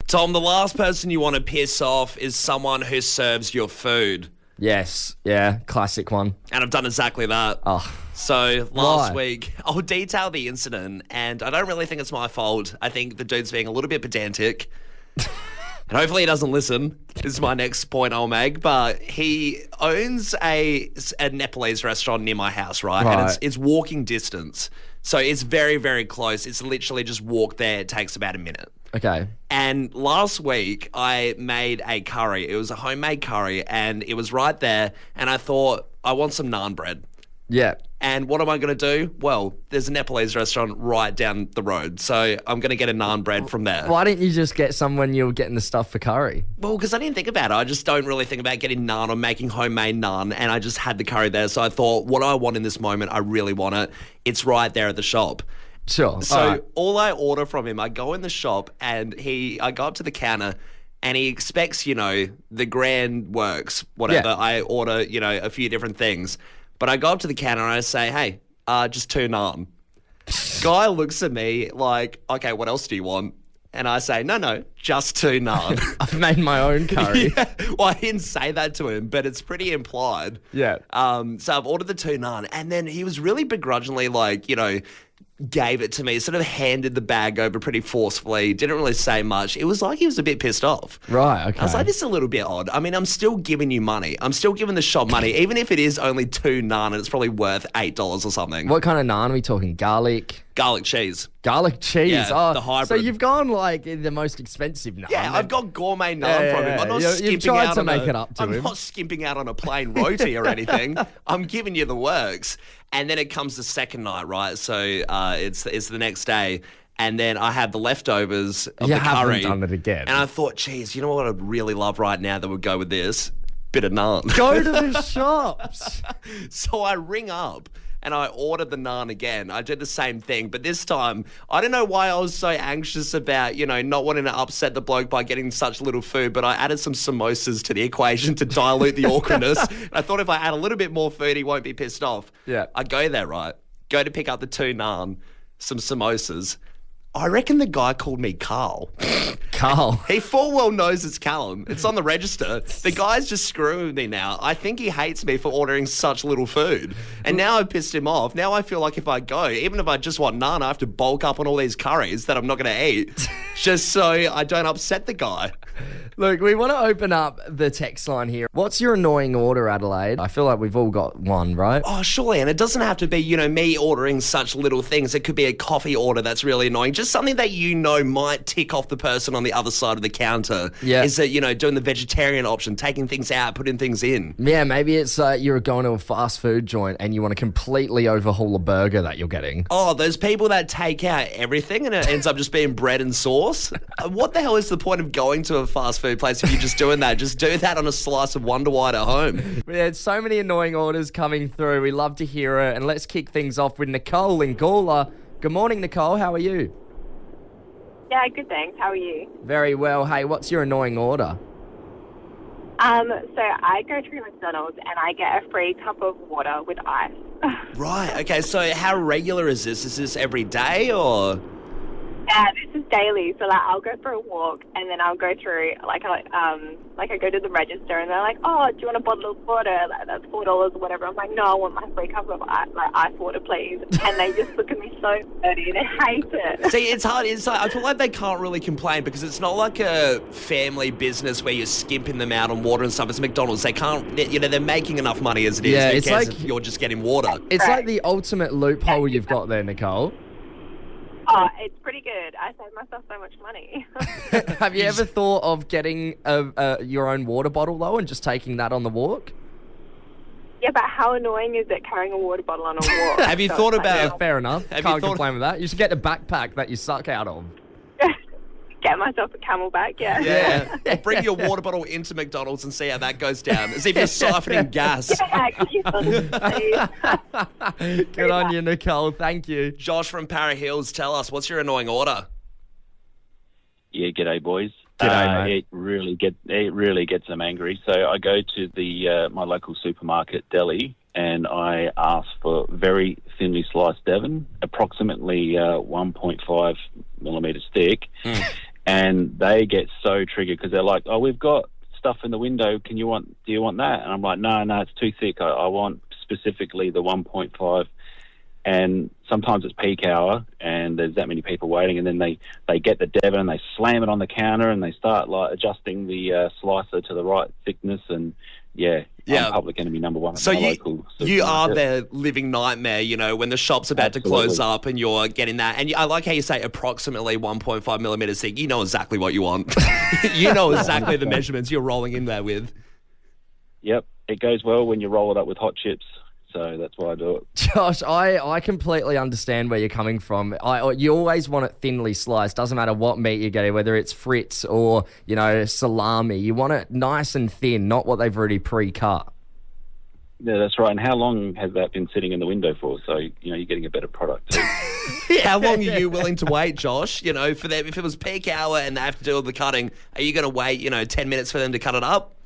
Tom, the last person you want to piss off is someone who serves your food. Yes, yeah, classic one. And I've done exactly that. Oh, So last week, I'll detail the incident, and I don't really think it's my fault. I think the dude's being a little bit pedantic. And hopefully he doesn't listen. This is my next point I'll make. But he owns a Nepalese restaurant near my house, right? And it's walking distance. So it's very, very close. It's literally just walk there. It takes about a minute. okay. And last week, I made a curry. It was a homemade curry, and it was right there. And I thought, I want some naan bread. Yeah. And what am I going to do? Well, there's a Nepalese restaurant right down the road. So I'm going to get a naan bread from there. Why didn't you just get some when you were getting the stuff for curry? Well, because I didn't think about it. I just don't really think about getting naan or making homemade naan. And I just had the curry there. So I thought, what do I want in this moment? I really want it. It's right there at the shop. Sure. So all I order from him, I go in the shop and I go up to the counter and he expects, the grand works, whatever. Yeah. I order, a few different things. But I go up to the counter and I say, hey, just 2 naan. Guy looks at me like, okay, what else do you want? And I say, no, just 2 naan. I've made my own curry. Yeah. Well, I didn't say that to him, but it's pretty implied. Yeah. So I've ordered the 2 naan, and then he was really begrudgingly gave it to me, sort of handed the bag over pretty forcefully, didn't really say much. It was like he was a bit pissed off. Right, okay. I was like, this is a little bit odd. I mean, I'm still giving you money. I'm still giving the shop money, even if it is only 2 naan and it's probably worth $8 or something. What kind of naan are we talking? Garlic? Garlic cheese. Garlic cheese. Yeah, the hybrid. So you've gone like the most expensive naan. Yeah, I've got gourmet naan from him. I'm not skimping You've tried out to on make it up to him. I'm not skimping out on a plain roti or anything. I'm giving you the works. And then it comes the second night, right? So it's the next day. And then I have the leftovers of the curry. You haven't done it again. And I thought, geez, you know what I'd really love right now that would go with this? Bit of naan. Go to the shops. So I ring up and I ordered the naan again. I did the same thing, but this time, I don't know why I was so anxious about, not wanting to upset the bloke by getting such little food, but I added some samosas to the equation to dilute the awkwardness. I thought if I add a little bit more food, he won't be pissed off. Yeah. I go there, right? Go to pick up the 2 naan, some samosas. I reckon the guy called me Carl. Carl. He full well knows it's Callum. It's on the register. The guy's just screwing with me now. I think he hates me for ordering such little food. And now I've pissed him off. Now I feel like if I go, even if I just want naan, I have to bulk up on all these curries that I'm not going to eat just so I don't upset the guy. Look, we want to open up the text line here. What's your annoying order, Adelaide? I feel like we've all got one, right? Oh, surely. And it doesn't have to be, me ordering such little things. It could be a coffee order that's really annoying. Just something that might tick off the person on the other side of the counter. Yeah. Is that, doing the vegetarian option, taking things out, putting things in. Yeah, maybe it's you're going to a fast food joint and you want to completely overhaul a burger that you're getting. Oh, those people that take out everything and it ends up just being bread and sauce. What the hell is the point of going to a fast food place if you're just doing that? Just do that on a slice of Wonder White at home. We had so many annoying orders coming through. We love to hear it. And let's kick things off with Nicole in Gawler. Good morning, Nicole. How are you? Yeah, good, thanks. How are you? Very well. Hey, what's your annoying order? So I go to McDonald's and I get a free cup of water with ice. Right. Okay. So how regular is this? Is this every day or? Yeah, this is daily. So I'll go for a walk and then I'll go through I go to the register and they're like, oh, do you want a bottle of water? That's $4 or whatever. I'm like, no, I want my free cup of ice water, please. And they just look at me so dirty. They hate it. See, it's hard. I feel like they can't really complain because it's not like a family business where you're skimping them out on water and stuff. It's McDonald's. They can't. They're making enough money as it is. Yeah, Who it's cares like if you're just getting water. It's like the ultimate loophole you've got there, Nicole. Oh, it's pretty good. I save myself so much money. Have you ever thought of getting your own water bottle, though, and just taking that on the walk? Yeah, but how annoying is it carrying a water bottle on a walk? Have you thought about... Yeah, fair enough. Have you Can't thought- complain with that. You should get a backpack that you suck out of. Get myself a Camelback, yeah. Yeah. Or bring your water bottle into McDonald's and see how that goes down. As if you're siphoning gas. Good on you, Nicole. Thank you. Josh from Para Hills, tell us, what's your annoying order? Yeah, g'day, boys. G'day, mate. It really gets them angry. So I go to the my local supermarket deli and I ask for very thinly sliced Devon, approximately 1.5 millimetres thick. and they get so triggered because they're like, "Oh, we've got stuff in the window. Do you want that?" And I'm like, "No, it's too thick. I want specifically the 1.5." And sometimes it's peak hour, and there's that many people waiting, and then they get the Devon and they slam it on the counter, and they start like adjusting the slicer to the right thickness, and I'm public enemy number one. So at my local you are supermarket. their living nightmare, when the shop's about to close up and you're getting that. And I like how you say approximately 1.5 millimeters thick. You know exactly what you want. You know exactly the measurements you're rolling in there with. Yep, it goes well when you roll it up with hot chips. So that's why I do it. Josh, I completely understand where you're coming from. You always want it thinly sliced. Doesn't matter what meat you're getting, whether it's Fritz or, salami. You want it nice and thin, not what they've already pre-cut. Yeah, that's right. And how long has that been sitting in the window for? So, you're getting a better product too. How long are you willing to wait, Josh? For them, if it was peak hour and they have to do all the cutting, are you going to wait, 10 minutes for them to cut it up?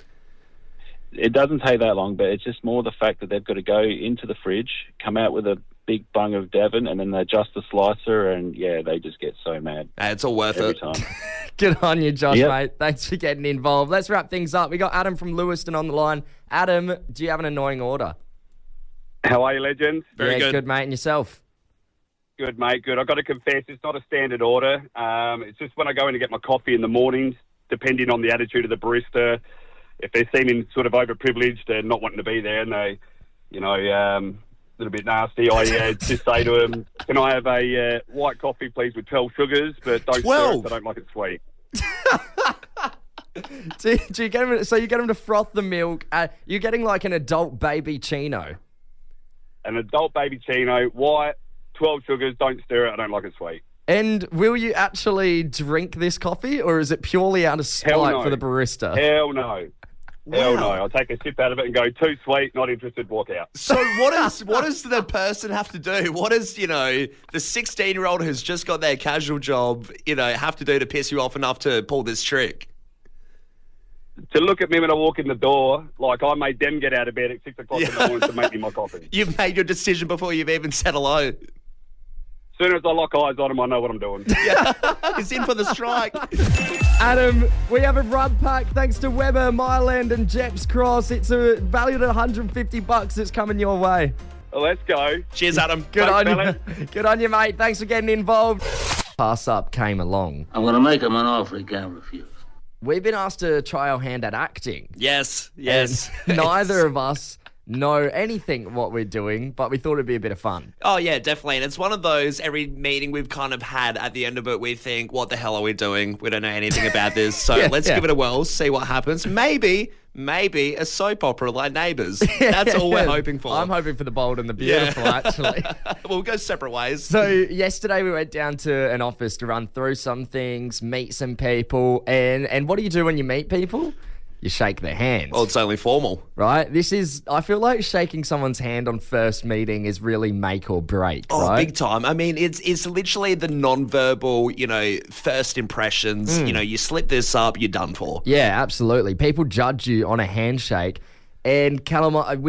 It doesn't take that long, but it's just more the fact that they've got to go into the fridge, come out with a big bung of Devon, and then they adjust the slicer, and they just get so mad. It's all worth every it. time. Good on you, Josh, mate. Thanks for getting involved. Let's wrap things up. We got Adam from Lewiston on the line. Adam, do you have an annoying order? How are you, legends? Very good. Good, mate. And yourself? Good, mate. Good. I've got to confess, it's not a standard order. It's just when I go in to get my coffee in the mornings, depending on the attitude of the barista, if they're seeming sort of overprivileged and not wanting to be there, and they, a little bit nasty, I just say to them, "Can I have a white coffee, please, with 12 sugars, but don't stir it, I don't like it sweet." Do you get them? So you get them to froth the milk. You're getting like an adult baby chino. An adult baby chino, white, 12 sugars, don't stir it, I don't like it sweet. And will you actually drink this coffee, or is it purely out of spite for the barista? Hell no. Hell no. I'll take a sip out of it and go, too sweet, not interested, walk out. So what does the person have to do? What does, the 16-year-old who's just got their casual job, have to do to piss you off enough to pull this trick? To look at me when I walk in the door, like I made them get out of bed at 6 o'clock in the morning to make me my coffee. You've made your decision before you've even said hello. As soon as I lock eyes on him, I know what I'm doing. He's in for the strike. Adam, we have a rub pack thanks to Weber, Myland and Jeps Cross. It's valued at $150. It's coming your way. Well, let's go. Cheers, Adam. Good Thanks, on fella. you. Good on you, mate. Thanks for getting involved. Pass Up came along. I'm going to make him an offer he can't refuse. We've been asked to try our hand at acting. Yes. And neither of us know anything what we're doing, but we thought it'd be a bit of fun. Oh, yeah, definitely. And it's one of those, every meeting we've kind of had at the end of it, we think, what the hell are we doing? We don't know anything about this. So let's give it a whirl, see what happens. Maybe a soap opera like Neighbours. That's all we're hoping for. I'm hoping for the bold and the beautiful, actually. We'll go separate ways. So yesterday we went down to an office to run through some things, meet some people. And what do you do when you meet people? You shake their hands. Well, it's only formal. Right? I feel like shaking someone's hand on first meeting is really make or break, Oh, right? big time. I mean, it's literally the non-verbal, first impressions. You slip this up, you're done for. Yeah, absolutely. People judge you on a handshake. And Callum,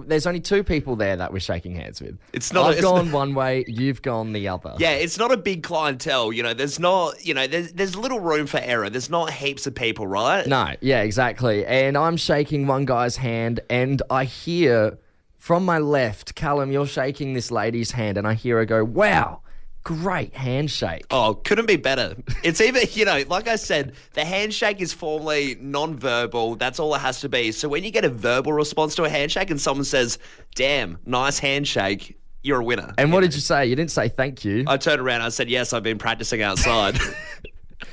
there's only two people there that we're shaking hands with. I've gone one way, you've gone the other. Yeah, it's not a big clientele. There's not, there's little room for error. There's not heaps of people, right? No, yeah, exactly. And I'm shaking one guy's hand, and I hear from my left, Callum, you're shaking this lady's hand, and I hear her go, "Wow, great handshake." Oh, couldn't be better. It's even, like I said, the handshake is formally non-verbal. That's all it has to be. So when you get a verbal response to a handshake and someone says, "Damn, nice handshake," you're a winner. And what did you say? You didn't say thank you. I turned around and I said, "Yes, I've been practicing outside."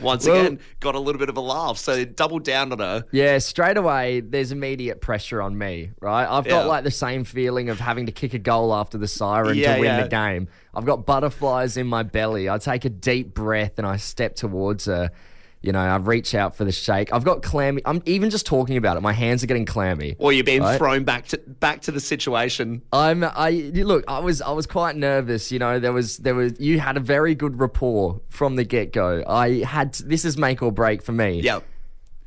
Once again, got a little bit of a laugh. So double down on her. Yeah, straight away, there's immediate pressure on me, right? I've got like the same feeling of having to kick a goal after the siren to win the game. I've got butterflies in my belly. I take a deep breath and I step towards her. I reach out for the shake. I've got clammy. I'm even just talking about it. My hands are getting clammy. Or you're being thrown back to the situation. Look, I was quite nervous. There was you had a very good rapport from the get go. This is make or break for me. Yep.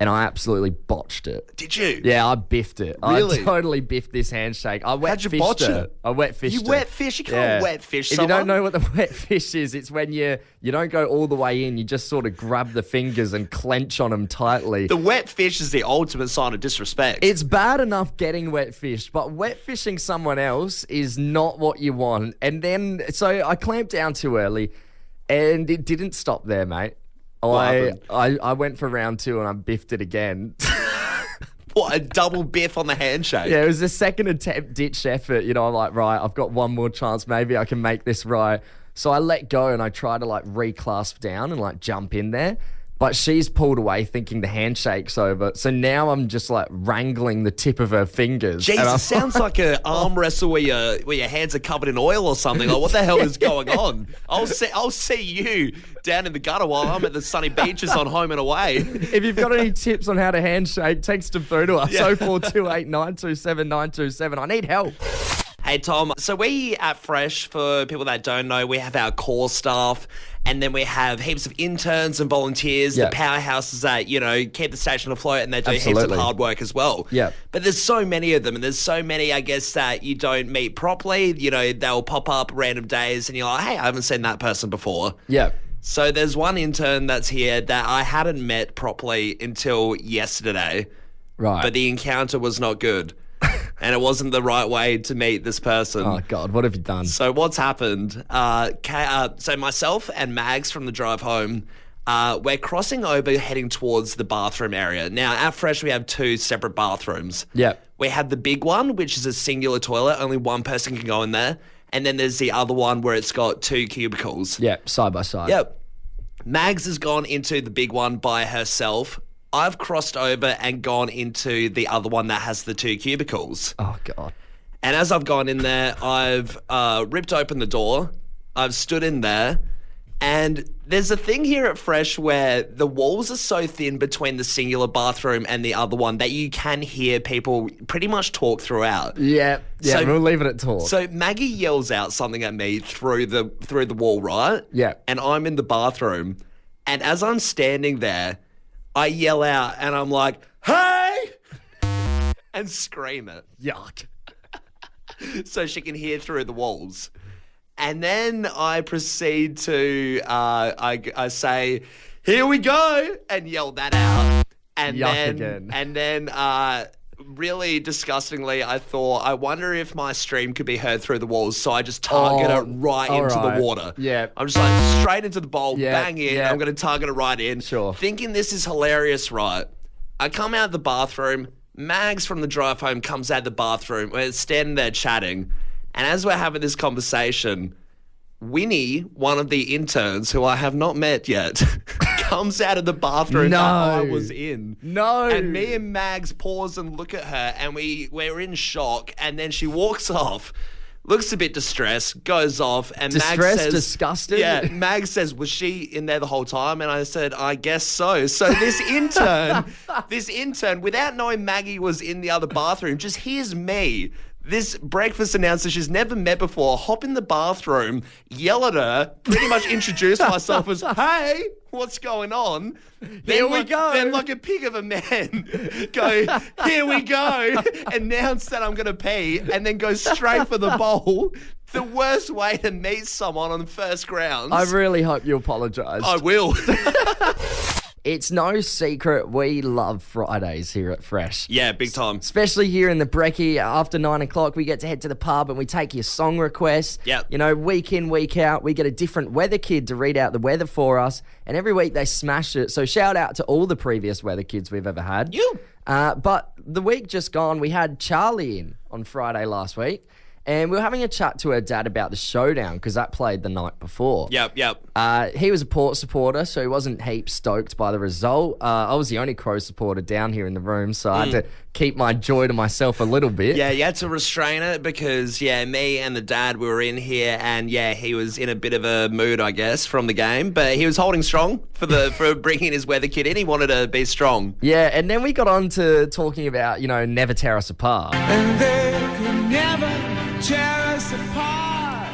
and I absolutely botched it. Did you? Yeah, I biffed it. Really? I totally biffed this handshake. I wet How'd you fished botch it. it? I wet fished You it. wet fish? You can't wet fish If someone. you don't know what the wet fish is, it's when you don't go all the way in. You just sort of grab the fingers and clench on them tightly. The wet fish is the ultimate sign of disrespect. It's bad enough getting wet fished, but wet fishing someone else is not what you want. And then, so I clamped down too early, and it didn't stop there, mate. I went for round 2 and I biffed it again. What, a double biff on the handshake? Yeah, it was a second attempt, ditch effort. You know, I'm like, right, I've got one more chance. Maybe I can make this right. So I let go and I try to like reclasp down and like jump in there. But she's pulled away thinking the handshake's over. So now I'm just like wrangling the tip of her fingers. Jesus, sounds like an arm wrestle where your hands are covered in oil or something. Like, what the hell is going on? I'll see you down in the gutter while I'm at the sunny beaches on Home and Away. If you've got any tips on how to handshake, text them through to us. 0428 927 927. I need help. Hey, Tom. So we at Fresh, for people that don't know, we have our core staff, and then we have heaps of interns and volunteers, the powerhouses that, keep the station afloat, and they do heaps of hard work as well. Yeah. But there's so many of them, and there's so many, I guess, that you don't meet properly. They'll pop up random days, and you're like, hey, I haven't seen that person before. Yeah. So there's one intern that's here that I hadn't met properly until yesterday. Right. But the encounter was not good. And it wasn't the right way to meet this person. Oh, God, what have you done? So what's happened? So myself and Mags from the drive home, we're crossing over heading towards the bathroom area. Now, at Fresh, we have 2 separate bathrooms. Yep. We have the big one, which is a singular toilet. Only one person can go in there. And then there's the other one where it's got 2 cubicles. Yep, side by side. Yep. Mags has gone into the big one by herself. I've crossed over and gone into the other one that has the 2 cubicles. Oh, God. And as I've gone in there, I've ripped open the door. I've stood in there. And there's a thing here at Fresh where the walls are so thin between the singular bathroom and the other one that you can hear people pretty much talk throughout. Yeah, So- we'll leave it at talk. So Maggie yells out something at me through the wall, right? Yeah. And I'm in the bathroom. And as I'm standing there, I yell out and I'm like, hey! And scream it. Yuck. So she can hear through the walls. And then I proceed to, I say, here we go, and yell that out. And Yuck then, really disgustingly, I thought, I wonder if my stream could be heard through the walls. So I just target it right into the water. Yeah. I'm just like straight into the bowl, Yeah, bang in. yeah. I'm going to target it right in. Sure. Thinking this is hilarious, right? I come out of the bathroom. Mags from the drive home comes out of the bathroom. We're standing there chatting. And as we're having this conversation, Winnie, one of the interns who I have not met yet, comes out of the bathroom that I was in. No. And me and Mags pause and look at her, and we're in shock. And then she walks off, looks a bit distressed, goes off, and Mags Distressed, says, disgusted? Yeah, Mags says, was she in there the whole time? And I said, I guess so. So this intern, without knowing Maggie was in the other bathroom, just hears me, this breakfast announcer she's never met before, hop in the bathroom, yell at her, pretty much introduce myself as, hey, what's going on? Here we go. Then like a pig of a man, go, here we go, announce that I'm going to pee, and then go straight for the bowl. The worst way to meet someone on first grounds. I really hope you apologise. I will. It's no secret we love Fridays here at Fresh. Yeah, big time. Especially here in the brekkie, after 9 o'clock, we get to head to the pub and we take your song requests. Yep. You know, week in, week out, we get a different weather kid to read out the weather for us. And every week they smash it. So shout out to all the previous weather kids we've ever had. But the week just gone, we had Charlie in on Friday last week. And we were having a chat to her dad about the showdown because that played the night before. Yep. He was a Port supporter, so he wasn't heaps stoked by the result. I was the only Crow supporter down here in the room, so I had to keep my joy to myself a little bit. Yeah, you had to restrain it because, me and the dad, we were in here and, he was in a bit of a mood, I guess, from the game. But he was holding strong for bringing his weather kid in. He wanted to be strong. Yeah, and then we got on to talking about, never tear us apart. And they could never tear us apart.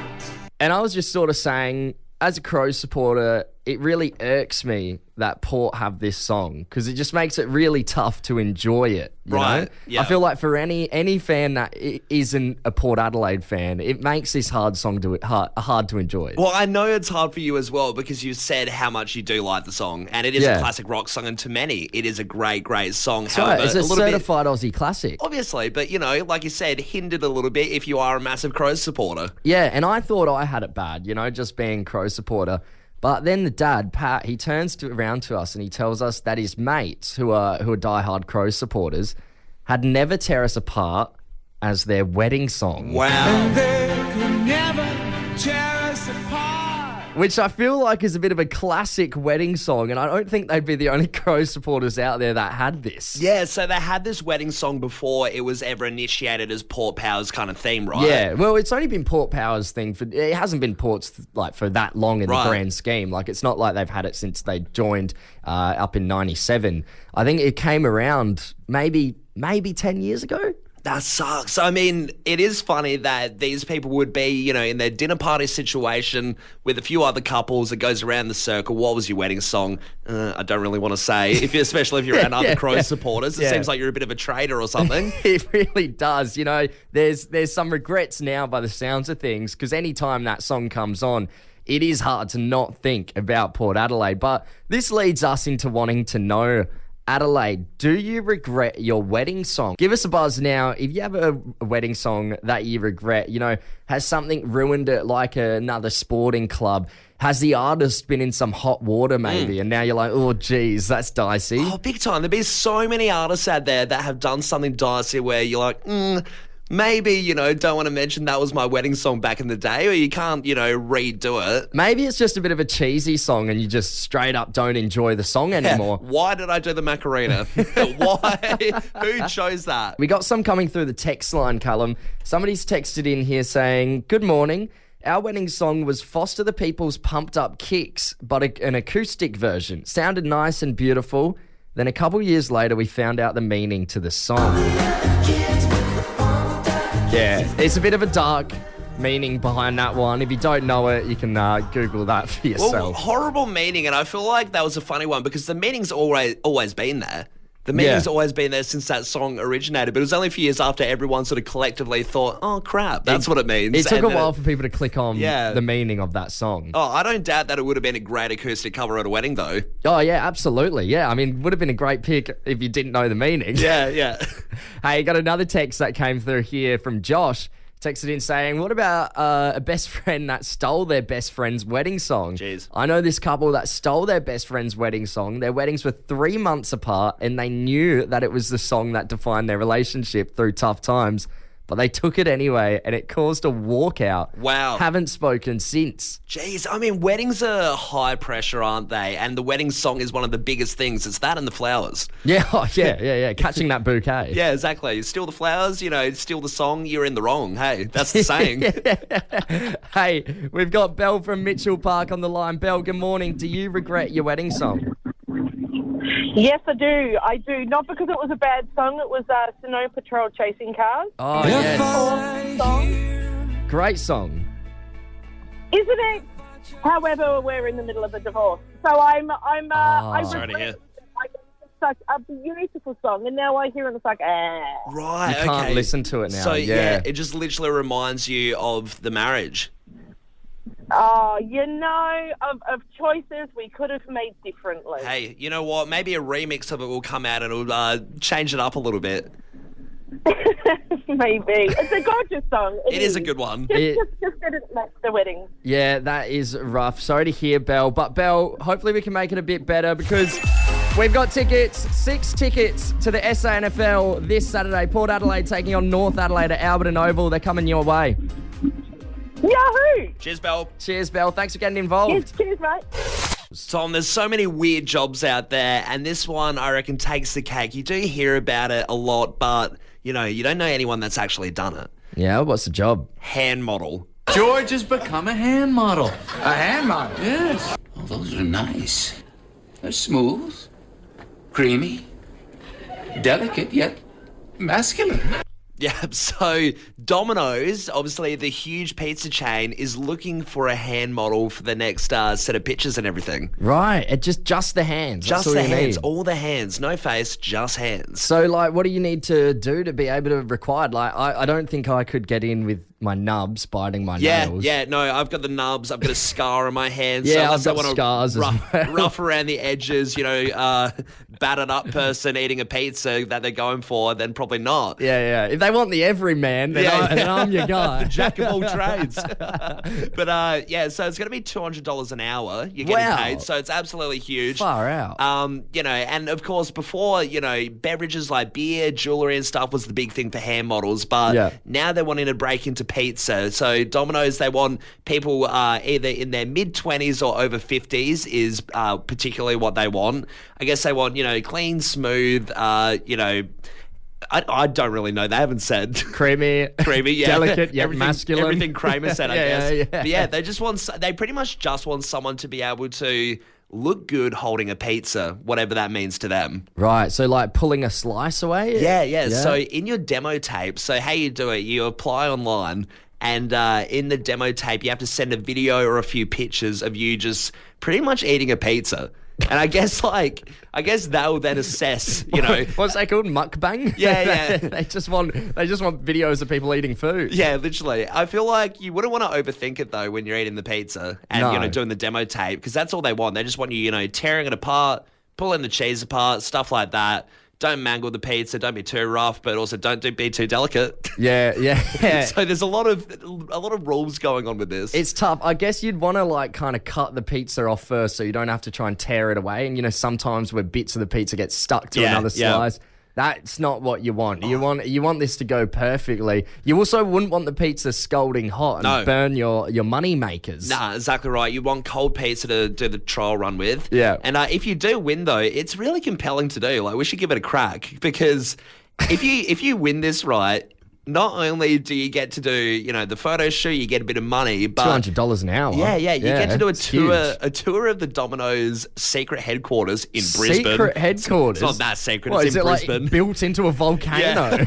And I was just sort of saying, as a Crows supporter, it really irks me that Port have this song because it just makes it really tough to enjoy it. You know? Yeah. I feel like for any fan that isn't a Port Adelaide fan, it makes this hard song hard to enjoy. Well, I know it's hard for you as well because you said how much you do like the song, and it is a classic rock song, and to many, it is a great, great song. However, it's a certified Aussie classic. Obviously, but, you know, like you said, hindered a little bit if you are a massive Crows supporter. Yeah, and I thought I had it bad, you know, just being Crows supporter. But then the dad, Pat, he turns around to us and he tells us that his mates, who are diehard Crows supporters, had Never Tear Us Apart as their wedding song. Wow. They could never tear us apart. Which I feel like is a bit of a classic wedding song, and I don't think they'd be the only Crows supporters out there that had this. Yeah, so they had this wedding song before it was ever initiated as Port Power's kind of theme, right? Yeah, well, it's only been Port Power's thing. It hasn't been Port's like for that long in the grand scheme. Like, it's not like they've had it since they joined up in 97. I think it came around maybe 10 years ago. That sucks. I mean, it is funny that these people would be, you know, in their dinner party situation with a few other couples. It goes around the circle. What was your wedding song? I don't really want to say, especially if you're around other Crows supporters. It seems like you're a bit of a traitor or something. It really does. You know, there's some regrets now by the sounds of things, because any time that song comes on, it is hard to not think about Port Adelaide. But this leads us into wanting to know, Adelaide, do you regret your wedding song? Give us a buzz now. If you have a wedding song that you regret, you know, has something ruined it like another sporting club? Has the artist been in some hot water maybe? And now you're like, oh, geez, that's dicey. Oh, big time. There'd be so many artists out there that have done something dicey where you're like, maybe, you know, don't want to mention that was my wedding song back in the day, or you can't, you know, redo it. Maybe it's just a bit of a cheesy song and you just straight up don't enjoy the song anymore. Why did I do the Macarena? Why? Who chose that? We got some coming through the text line, Callum. Somebody's texted in here saying, good morning. Our wedding song was Foster the People's Pumped Up Kicks, but an acoustic version. Sounded nice and beautiful. Then a couple years later, we found out the meaning to the song. Yeah, it's a bit of a dark meaning behind that one. If you don't know it, you can Google that for yourself. Well, horrible meaning, and I feel like that was a funny one because the meaning's always been there. The meaning's always been there since that song originated, but it was only a few years after everyone sort of collectively thought, oh, crap, that's what it means. It took a while for people to click on the meaning of that song. Oh, I don't doubt that it would have been a great acoustic cover at a wedding, though. Oh, yeah, absolutely. Yeah, I mean, would have been a great pick if you didn't know the meaning. Yeah. Hey, got another text that came through here from Josh. Texted in saying, what about a best friend that stole their best friend's wedding song? Jeez. I know this couple that stole their best friend's wedding song. Their weddings were 3 months apart and they knew that it was the song that defined their relationship through tough times. But they took it anyway and it caused a walkout. Wow. Haven't spoken since. Jeez, I mean, weddings are high pressure, aren't they? And the wedding song is one of the biggest things. It's that and the flowers. Yeah, catching that bouquet. Yeah, exactly. You steal the flowers, you know, steal the song, you're in the wrong. Hey, that's the saying. Hey, we've got Belle from Mitchell Park on the line. Belle, good morning. Do you regret your wedding song? Yes, I do. I do. Not because it was a bad song. It was Snow Patrol Chasing Cars. Oh, yes. Song. Great song. Isn't it? However, we're in the middle of a divorce. So I Sorry to hear. It's such a beautiful song, and now I hear it, it's like, Right, You can't listen to it now. So, yeah, it just literally reminds you of the marriage. Oh, you know, of choices we could have made differently. Hey, you know what? Maybe a remix of it will come out and it'll change it up a little bit. Maybe. It's a gorgeous song. It is a good one. Just didn't match the wedding. Yeah, that is rough. Sorry to hear, Belle. But, Belle, hopefully we can make it a bit better because we've got tickets, 6 tickets to the SANFL this Saturday. Port Adelaide taking on North Adelaide at Alberton Oval. They're coming your way. Yahoo! Cheers, Belle. Cheers, Belle. Thanks for getting involved. Yes, cheers, mate. Tom, there's so many weird jobs out there, and this one, I reckon, takes the cake. You do hear about it a lot, but, you know, you don't know anyone that's actually done it. Yeah, what's the job? Hand model. George has become a hand model. A hand model? Yes. Oh, those are nice. They're smooth, creamy, delicate, yet masculine. Yeah, so Domino's, obviously the huge pizza chain, is looking for a hand model for the next set of pictures and everything. Right, just the hands. Just the hands, all the hands, no face, just hands. So, like, what do you need to do to be able to required? Like, I don't think I could get in with my nubs biting my nails. Yeah, no, I've got the nubs. I've got a scar on my hands. Yeah, so I've got scars rough around the edges, battered up person eating a pizza that they're going for, then probably not. Yeah. If they want the everyman, then I'm your guy. The jack of all trades. But so it's going to be $200 an hour you're getting paid. So it's absolutely huge. Far out. And of course before, beverages like beer, jewelry and stuff was the big thing for hand models. But now they're wanting to break into pizza. So Domino's, they want people either in their mid-20s or over 50s is particularly what they want. I guess they want, clean, smooth, I don't really know. They haven't said. Creamy, yeah. Delicate, yet masculine. Everything Kramer said, I guess. Yeah. But yeah, they pretty much just want someone to be able to look good holding a pizza, whatever that means to them. Right, so like pulling a slice away? Yeah. So in your demo tape, so how you do it, you apply online and in the demo tape, you have to send a video or a few pictures of you just pretty much eating a pizza. And I guess they'll then assess, What's that called? Mukbang? Yeah. They just want videos of people eating food. Yeah, literally. I feel like you wouldn't want to overthink it though when you're eating the pizza and doing the demo tape, because that's all they want. They just want you, tearing it apart, pulling the cheese apart, stuff like that. Don't mangle the pizza. Don't be too rough, but also don't be too delicate. Yeah. So there's a lot of rules going on with this. It's tough. I guess you'd want to kind of cut the pizza off first, so you don't have to try and tear it away. And sometimes where bits of the pizza get stuck to another slice. That's not what you want. You want this to go perfectly. You also wouldn't want the pizza scalding hot and burn your money makers. Nah, exactly right. You want cold pizza to do the trial run with. Yeah. And if you do win though, it's really compelling to do. Like, we should give it a crack, because if you win this right, not only do you get to do, the photo shoot, you get a bit of money, but $200 an hour. Yeah, you get to do a tour of the Domino's secret headquarters in Brisbane. Secret headquarters? It's not that secret. What, it's in Brisbane. Like built into a volcano?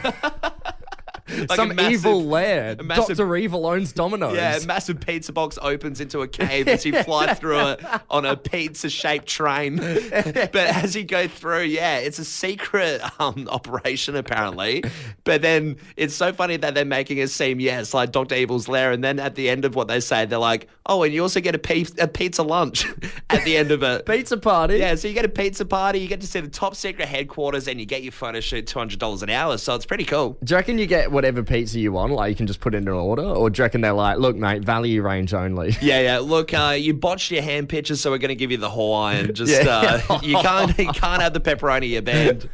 Like some evil lair. Dr. Evil owns Domino's. Yeah, a massive pizza box opens into a cave as you fly through it on a pizza-shaped train. But as you go through, it's a secret operation apparently. But then it's so funny that they're making it seem, it's like Dr. Evil's lair. And then at the end of what they say, they're like, oh, and you also get a pizza lunch at the end of it. Pizza party? Yeah, so you get a pizza party, you get to see the top secret headquarters, and you get your photo shoot $200 an hour. So it's pretty cool. Do you reckon you get whatever pizza you want, like you can just put in an order, or do you reckon they're like, look mate, value range only? Yeah, look, you botched your hand pictures, so we're going to give you the Hawaiian. Just you can't have the pepperoni, you're banned.